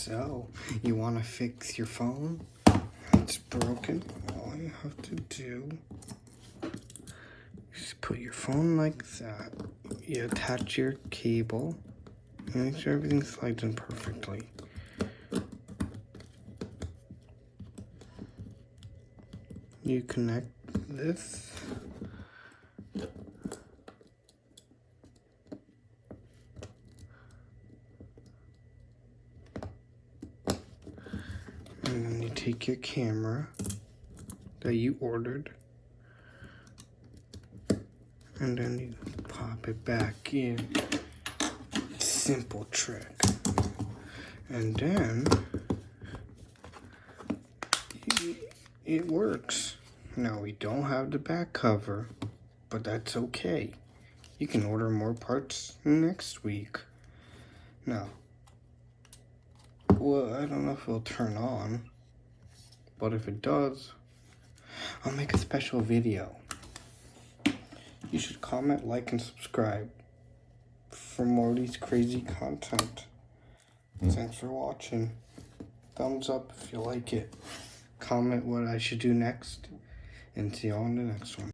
So, you want to fix your phone? It's broken. All you have to do is put your phone like that. You attach your cable and make sure everything slides in perfectly. You connect this. And then you take your camera that you ordered, and then you pop it back in. Simple trick. And then it works. Now we don't have the back cover, but that's okay. You can order more parts next week. Now, well, I don't know if it'll turn on, but if it does, I'll make a special video. You should comment, like, and subscribe for more of these crazy content. Thanks for watching. Thumbs up if you like it. Comment what I should do next, and see you on the next one.